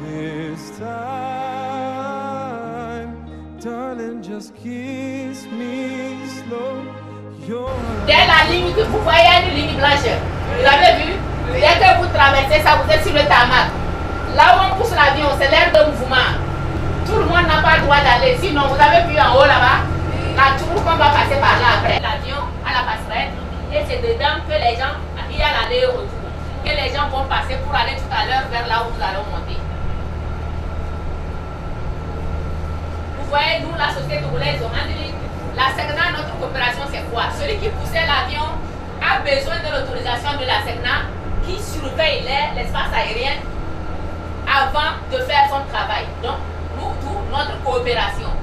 this time, darling, just kiss me slow. Dès la ligne que vous voyez, une ligne blanche, vous avez vu? Dès que vous traversez ça, vous êtes sur le tarmac. Là où on pousse l'avion, c'est l'air de mouvement. Tout le monde n'a pas le droit d'aller. Sinon, vous avez vu en haut là-bas, la tour qu'on va passer par là après. L'avion à la passerelle, et c'est dedans que les gens, il y a l'aller-retour, que les gens vont passer pour aller tout à l'heure vers là où nous allons monter. Vous voyez, nous, la société togolaise, la SECNA, notre coopération, c'est quoi? Celui qui poussait l'avion a besoin de l'autorisation de la SECNA qui surveille l'espace aérien avant de faire son travail. Donc, nous, tout notre coopération.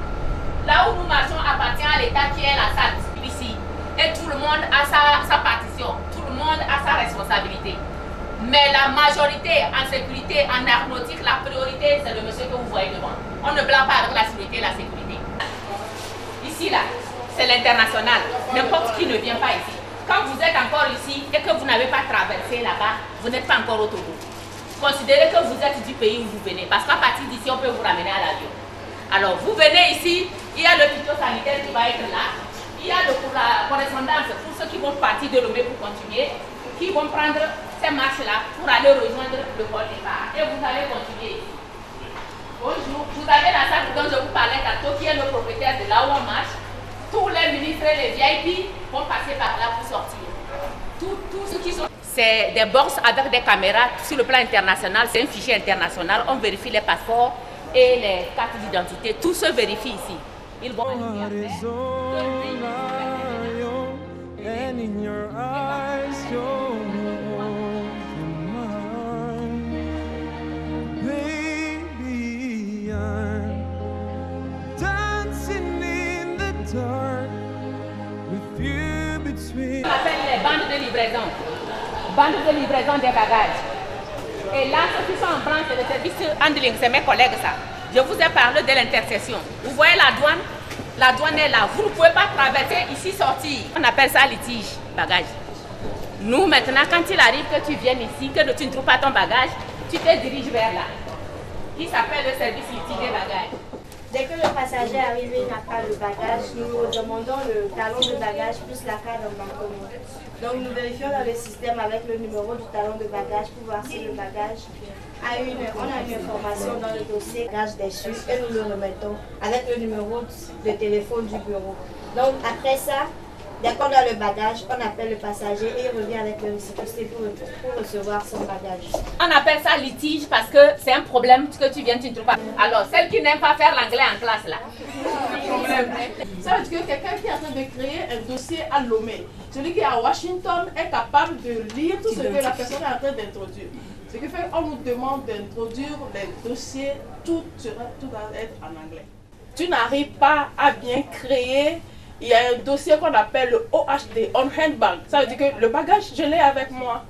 Là où nous marchons appartient à l'État qui est la SAT ici. Et tout le monde a sa partition. Tout le monde a sa responsabilité. Mais la majorité en sécurité, en aéronautique, la priorité, c'est le monsieur que vous voyez devant. On ne blâme pas avec la sécurité et la sécurité. Ici, là, c'est l'international. N'importe qui ne vient pas ici. Quand vous êtes encore ici et que vous n'avez pas traversé là-bas, vous n'êtes pas encore au Togo. Considérez que vous êtes du pays où vous venez. Parce qu'à partir d'ici, on peut vous ramener à l'avion. Alors, vous venez ici, il y a le phytosanitaire qui va être là. Il y a la correspondance pour ceux qui vont partir de Lomé pour continuer, qui vont prendre ces marches-là pour aller rejoindre le port départ. Et vous allez continuer. Bonjour, vous avez la salle dont je vous parlais tantôt, qui est le propriétaire de là où on marche. Tous les ministres et les VIP vont passer par là pour sortir. Tous ceux qui sont... C'est des boxes avec des caméras sur le plan international, c'est un fichier international, on vérifie les passeports et les cartes d'identité, tout se vérifie ici. Ils vont aller on appelle les bandes de livraison. Bandes de livraison des bagages. Et là, ceux qui sont en branche, c'est le service handling, c'est mes collègues ça. Je vous ai parlé de l'intercession. Vous voyez la douane? La douane est là. Vous ne pouvez pas traverser ici, sortir. On appelle ça litige, bagage. Nous, maintenant, quand il arrive que tu viennes ici, que tu ne trouves pas ton bagage, tu te diriges vers là. Qui s'appelle le service litige des bagages. Dès que le passager arrive et n'a pas le bagage, nous demandons le talon de bagage plus la carte d'embarquement. Donc nous vérifions dans le système avec le numéro du talon de bagage pour voir si le bagage a on a une information dans le dossier bagage déchu et nous le remettons avec le numéro de téléphone du bureau. Donc après ça, dès qu'on a le bagage, on appelle le passager et il revient avec le récépissé pour recevoir son bagage. On appelle ça litige parce que c'est un problème que tu viens, tu ne trouves pas. Alors, celle qui n'aime pas faire l'anglais en classe là. Ça veut dire que quelqu'un qui est en train de créer un dossier à Lomé, celui qui est à Washington est capable de lire tout ce que la personne est en train d'introduire. Ce qui fait qu'on nous demande d'introduire les dossiers, tout doit être en anglais. Tu n'arrives pas à bien créer. Il y a un dossier qu'on appelle le OHD, On Hand Bag. Ça veut dire que le bagage, je l'ai avec moi.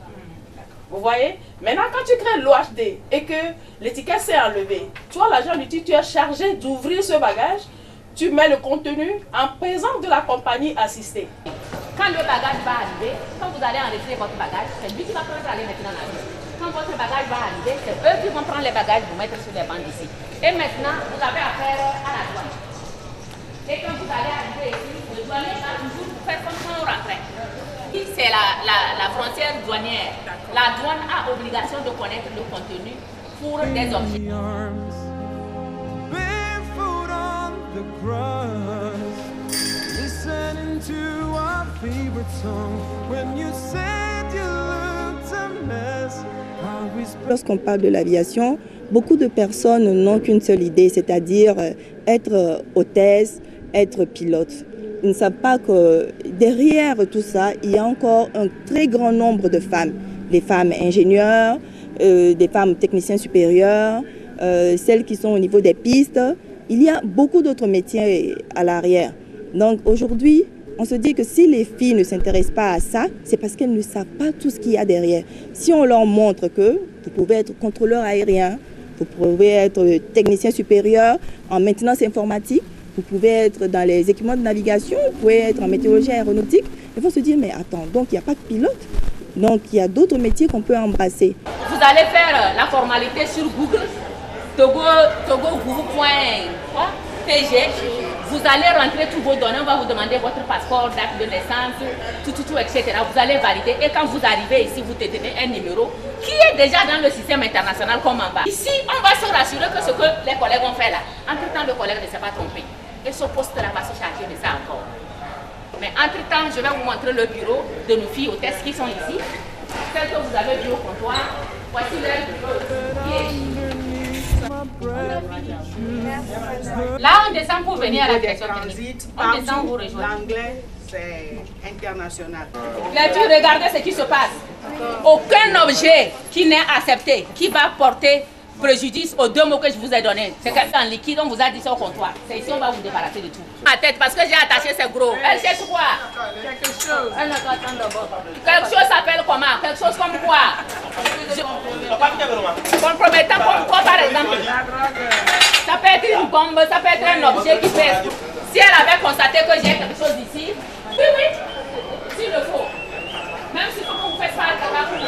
Vous voyez? Maintenant, quand tu crées l'OHD et que l'étiquette s'est enlevée, toi, l'agent du titre, tu es chargé d'ouvrir ce bagage, tu mets le contenu en présence de la compagnie assistée. Quand le bagage va arriver, quand vous allez enregistrer votre bagage, c'est lui qui va prendre aller maintenant la vie. Quand votre bagage va arriver, c'est eux qui vont prendre les bagages, vous mettre sur les bandes ici. Et maintenant, vous avez affaire à la douane. Et quand vous allez arriver ici, le douanier va toujours vous faire comme quand on rentrait. C'est la frontière douanière. La douane a obligation de connaître le contenu pour des objets. Lorsqu'on parle de l'aviation, beaucoup de personnes n'ont qu'une seule idée, c'est-à-dire être hôtesse, être pilote. Ils ne savent pas que derrière tout ça, il y a encore un très grand nombre de femmes. Des femmes ingénieurs, des femmes techniciens supérieurs, celles qui sont au niveau des pistes. Il y a beaucoup d'autres métiers à l'arrière. Donc aujourd'hui, on se dit que si les filles ne s'intéressent pas à ça, c'est parce qu'elles ne savent pas tout ce qu'il y a derrière. Si on leur montre que vous pouvez être contrôleur aérien, vous pouvez être technicien supérieur en maintenance informatique, vous pouvez être dans les équipements de navigation, vous pouvez être en météorologie aéronautique, ils vont se dire, mais attends, donc il n'y a pas de pilote, donc il y a d'autres métiers qu'on peut embrasser. Vous allez faire la formalité sur Google togo.tg, vous allez rentrer tous vos données, on va vous demander votre passeport, date de naissance, tout, etc. Vous allez valider et quand vous arrivez ici, vous détenez un numéro qui est déjà dans le système international comme en bas. Ici, on va se rassurer que ce que les collègues ont fait là, entre-temps, le collègue ne s'est pas trompé. Et ce poste-là va se charger de ça encore. Mais entre-temps, je vais vous montrer le bureau de nos filles hôtesses qui sont ici. Celles que vous avez vues au comptoir, voici leur bureau qui est ici. Là, on descend pour venir à la direction technique. On descend pour rejoindre. L'anglais, c'est international. Les filles, regardez ce qui se passe. Aucun objet qui n'est accepté, qui va porter préjudice aux 2 mots que je vous ai donnés. C'est quelque chose en liquide, on vous a dit ça au comptoir. C'est ici, on va vous débarrasser de tout. Ma tête, parce que j'ai attaché ces gros. Elle cherche quoi? Quelque chose. Elle n'a pas attendre d'abord. Quelque chose s'appelle comment? Quelque chose comme quoi? Compromettant comme quoi, par exemple? Ça peut être une bombe, ça peut être un objet qui pèse. Si elle avait constaté que j'ai quelque chose ici, oui, s'il le faut. Même si vous faites pas le travail, vous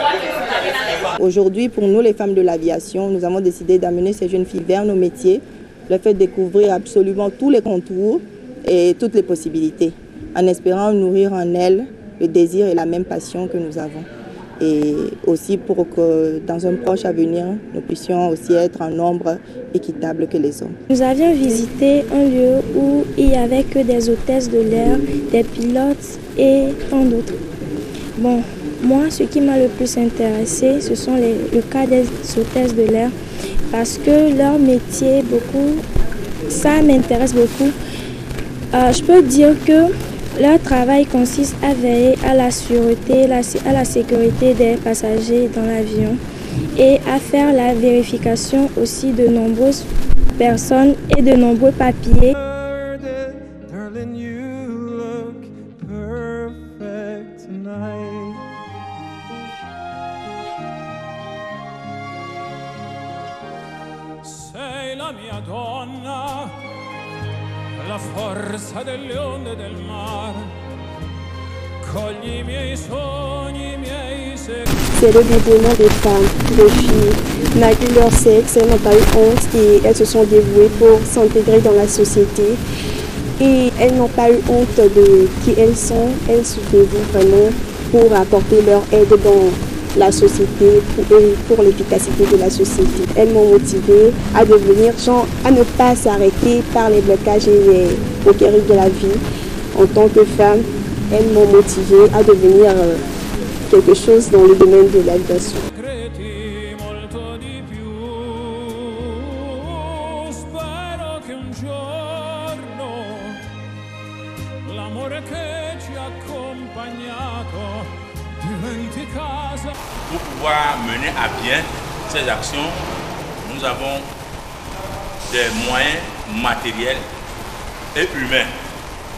Aujourd'hui, pour nous, les femmes de l'aviation, nous avons décidé d'amener ces jeunes filles vers nos métiers, leur faire découvrir absolument tous les contours et toutes les possibilités, en espérant nourrir en elles le désir et la même passion que nous avons. Et aussi pour que dans un proche avenir, nous puissions aussi être en nombre équitable que les hommes. Nous avions visité un lieu où il n'y avait que des hôtesses de l'air, des pilotes et tant d'autres. Bon, moi, ce qui m'a le plus intéressé, ce sont le cas des hôtesses de l'air, parce que leur métier, ça m'intéresse beaucoup. Je peux dire que leur travail consiste à veiller à la sûreté, à la sécurité des passagers dans l'avion et à faire la vérification aussi de nombreuses personnes et de nombreux papiers. Darling, you look perfect tonight. Sei la mia donna, la forza delle onde del mare. Cogli I miei sogni, I miei segreti. C'est le dévouement des femmes, des filles, malgré leur sexe, elles n'ont pas eu honte et elles se sont dévouées pour s'intégrer dans la société. Et elles n'ont pas eu honte de qui elles sont, elles se dévouent vraiment pour apporter leur aide dans la société et pour l'efficacité de la société. Elles m'ont motivée à devenir à ne pas s'arrêter par les blocages et les moqueries de la vie. En tant que femme, elles m'ont motivée à devenir quelque chose dans le domaine de l'aviation. Pour pouvoir mener à bien ces actions, nous avons des moyens matériels et humains.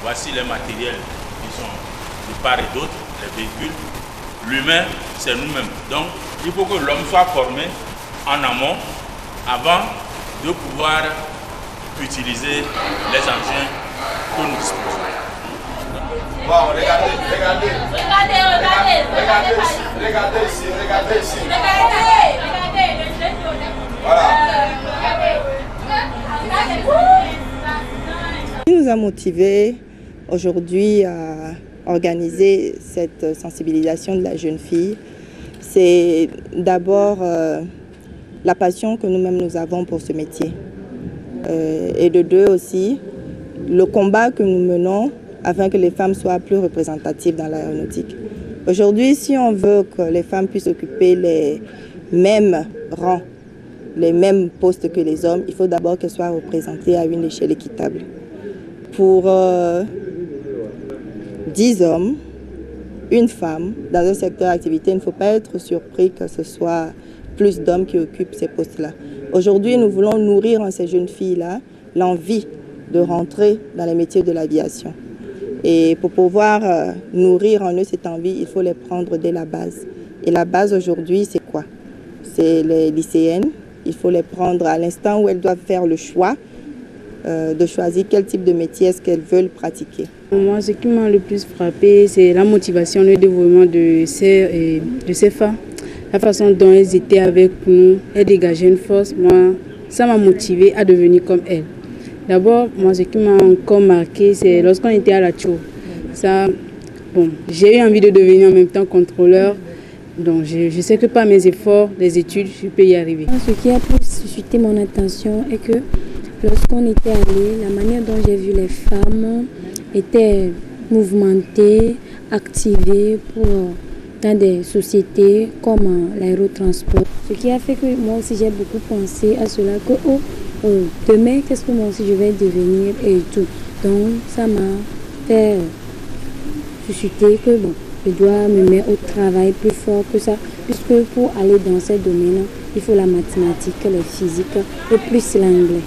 Voici les matériels qui sont de part et d'autre, les véhicules. L'humain, c'est nous-mêmes. Donc, il faut que l'homme soit formé en amont avant de pouvoir utiliser les engins que nous disposons. Wow, regardez ici. Voilà. Ce qui nous a motivés aujourd'hui à organiser cette sensibilisation de la jeune fille, c'est d'abord la passion que nous-mêmes nous avons pour ce métier. Et de deux aussi, le combat que nous menons afin que les femmes soient plus représentatives dans l'aéronautique. Aujourd'hui, si on veut que les femmes puissent occuper les mêmes rangs, les mêmes postes que les hommes, il faut d'abord qu'elles soient représentées à une échelle équitable. Pour 10 hommes, une femme, dans un secteur d'activité, il ne faut pas être surpris que ce soit plus d'hommes qui occupent ces postes-là. Aujourd'hui, nous voulons nourrir en ces jeunes filles-là l'envie de rentrer dans les métiers de l'aviation. Et pour pouvoir nourrir en eux cette envie, il faut les prendre dès la base. Et la base aujourd'hui, c'est quoi? C'est les lycéennes. Il faut les prendre à l'instant où elles doivent faire le choix de choisir quel type de métier est-ce qu'elles veulent pratiquer. Moi, ce qui m'a le plus frappé, c'est la motivation, le dévouement de ces femmes. La façon dont elles étaient avec nous, elles dégageaient une force. Moi, ça m'a motivée à devenir comme elle. D'abord, moi, ce qui m'a encore marqué, c'est lorsqu'on était à la Tcho. Ça, bon, j'ai eu envie de devenir en même temps contrôleur. Donc, je sais que par mes efforts, les études, je peux y arriver. Ce qui a plus suscité mon attention est que lorsqu'on était allé, la manière dont j'ai vu les femmes étaient mouvementées, activées dans des sociétés comme l'aérotransport. Ce qui a fait que moi aussi j'ai beaucoup pensé à cela, que demain, qu'est-ce que moi aussi je vais devenir et tout. Donc ça m'a fait susciter que bon, je dois me mettre au travail plus fort que ça, puisque pour aller dans ces domaines, il faut la mathématique, le physique et plus l'anglais.